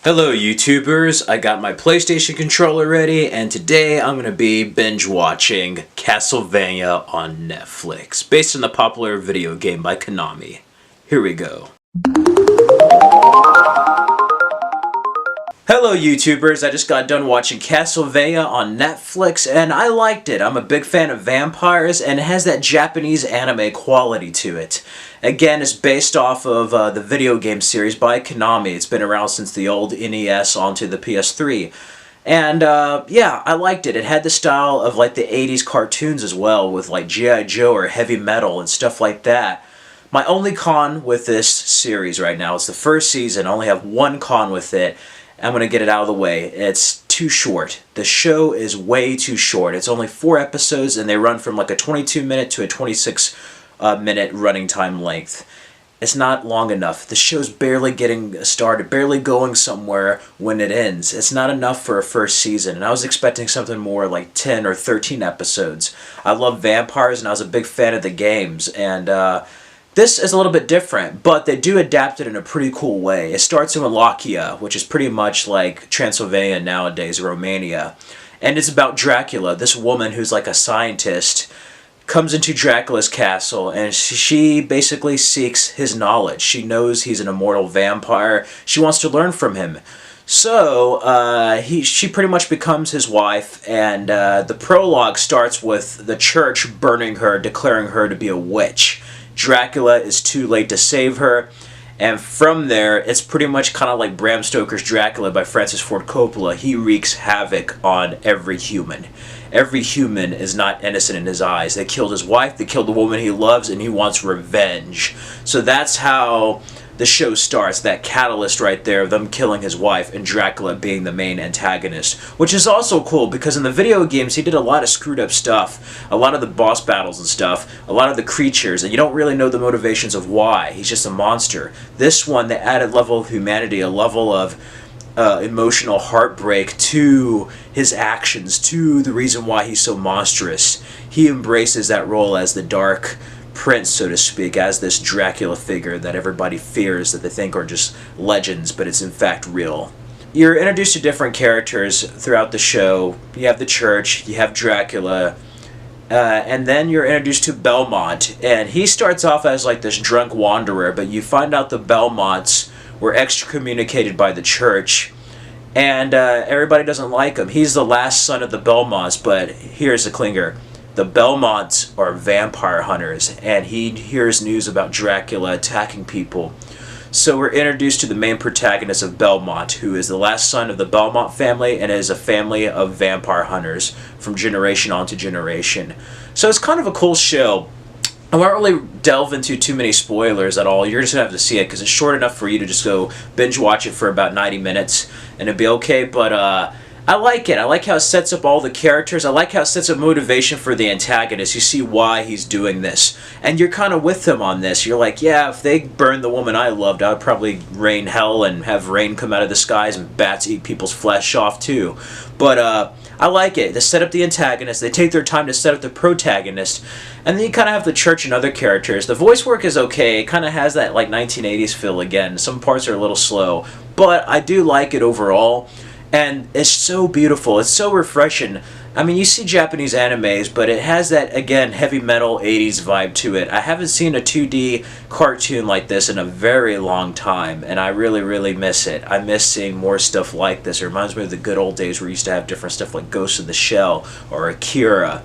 Hello YouTubers, I got my PlayStation controller ready and today I'm going to be binge watching Castlevania on Netflix, based on the popular video game by Konami. Here we go. Hello YouTubers, I just got done watching Castlevania on Netflix and I liked it. I'm a big fan of vampires and it has that Japanese anime quality to it. Again, it's based off of the video game series by Konami. It's been around since the old NES onto the PS3. And yeah, I liked it. It had the style of like the 80s cartoons as well, with like G.I. Joe or heavy metal and stuff like that. My only con with this series right now, it's the first season, I only have one con with it. I'm going to get it out of the way. It's too short. The show is way too short. It's only 4 episodes and they run from like a 22-minute to a 26-minute running time length. It's not long enough. The show's barely getting started, barely going somewhere when it ends. It's not enough for a first season, and I was expecting something more like 10 or 13 episodes. I love vampires and I was a big fan of the games, and this is a little bit different, but they do adapt it in a pretty cool way. It starts in Wallachia, which is pretty much like Transylvania nowadays, Romania. And it's about Dracula, this woman who's like a scientist, comes into Dracula's castle and she basically seeks his knowledge. She knows he's an immortal vampire. She wants to learn from him. So she pretty much becomes his wife, and the prologue starts with the church burning her, declaring her to be a witch. Dracula is too late to save her, and from there, it's pretty much kind of like Bram Stoker's Dracula by Francis Ford Coppola. He wreaks havoc on every human. Every human is not innocent in his eyes. They killed his wife, they killed the woman he loves, and he wants revenge. So that's how the show starts, that catalyst right there of them killing his wife and Dracula being the main antagonist. Which is also cool because in the video games he did a lot of screwed up stuff. A lot of the boss battles and stuff, a lot of the creatures, and you don't really know the motivations of why. He's just a monster. This one, they added a level of humanity, a level of emotional heartbreak to his actions, to the reason why he's so monstrous. He embraces that role as the dark prince, so to speak, as this Dracula figure that everybody fears, that they think are just legends, but it's in fact real. You're introduced to different characters throughout the show. You have the church, you have Dracula, and then you're introduced to Belmont, and he starts off as like this drunk wanderer, but you find out the Belmonts were excommunicated by the church, and everybody doesn't like him. He's the last son of the Belmonts, but here's the clinger. The Belmonts are vampire hunters, and he hears news about Dracula attacking people. So we're introduced to the main protagonist of Belmont, who is the last son of the Belmont family and is a family of vampire hunters from generation on to generation. So it's kind of a cool show. I won't really delve into too many spoilers at all. You're just going to have to see it because it's short enough for you to just go binge watch it for about 90 minutes and it'll be okay, but I like it. I like how it sets up all the characters. I like how it sets up motivation for the antagonist. You see why he's doing this. And you're kind of with him on this. You're like, yeah, if they burned the woman I loved, I would probably rain hell and have rain come out of the skies and bats eat people's flesh off too. But I like it. They set up the antagonist. They take their time to set up the protagonist. And then you kind of have the church and other characters. The voice work is okay. It kind of has that like 1980s feel again. Some parts are a little slow. But I do like it overall. And it's so beautiful. It's so refreshing. I mean, you see Japanese animes, but it has that, again, heavy metal 80s vibe to it. I haven't seen a 2D cartoon like this in a very long time, and I really, really miss it. I miss seeing more stuff like this. It reminds me of the good old days where we used to have different stuff like Ghost in the Shell or Akira.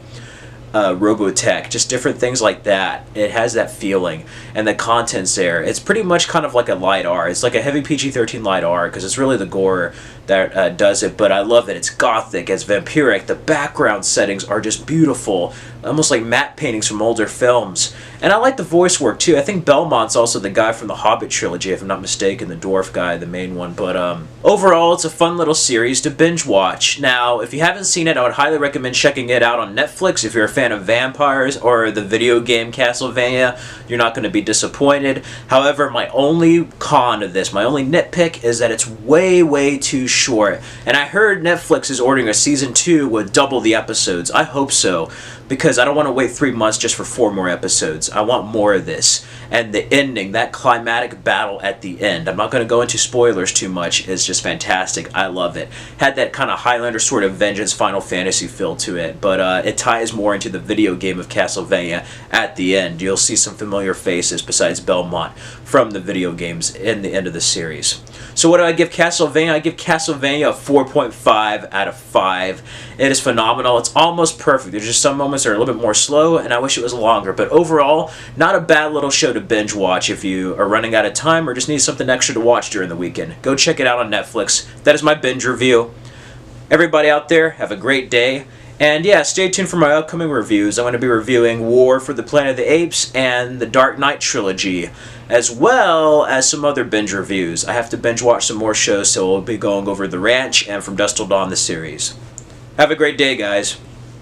Robotech, just different things like that. It has that feeling, and the content's there. It's pretty much kind of like a light R. It's like a heavy PG-13 light R, because it's really the gore that does it, but I love it. It's gothic, it's vampiric, the background settings are just beautiful, almost like matte paintings from older films. And I like the voice work too. I think Belmont's also the guy from the Hobbit trilogy, if I'm not mistaken, the dwarf guy, the main one. But overall, it's a fun little series to binge watch. Now, if you haven't seen it, I would highly recommend checking it out on Netflix. If you're a fan of vampires or the video game Castlevania, you're not going to be disappointed. However, my only con of this, my only nitpick, is that it's way, way too short. And I heard Netflix is ordering a season 2 with double the episodes. I hope so, because I don't want to wait 3 months just for 4 more episodes. I want more of this. And the ending, that climatic battle at the end, I'm not going to go into spoilers too much, is just fantastic. I love it. Had that kind of Highlander sort of Vengeance Final Fantasy feel to it, but it ties more into the video game of Castlevania at the end. You'll see some familiar faces besides Belmont from the video games in the end of the series. So what do I give Castlevania? I give Castlevania a 4.5 out of 5. It is phenomenal. It's almost perfect. There's just some moments that are a little bit more slow, and I wish it was longer. But overall, not a bad little show to binge watch if you are running out of time or just need something extra to watch during the weekend. Go check it out on Netflix. That is my binge review. Everybody out there, have a great day. And yeah, stay tuned for my upcoming reviews. I'm going to be reviewing War for the Planet of the Apes and the Dark Knight trilogy, as well as some other binge reviews. I have to binge watch some more shows, so we'll be going over The Ranch and From Dusk Till Dawn, the series. Have a great day, guys.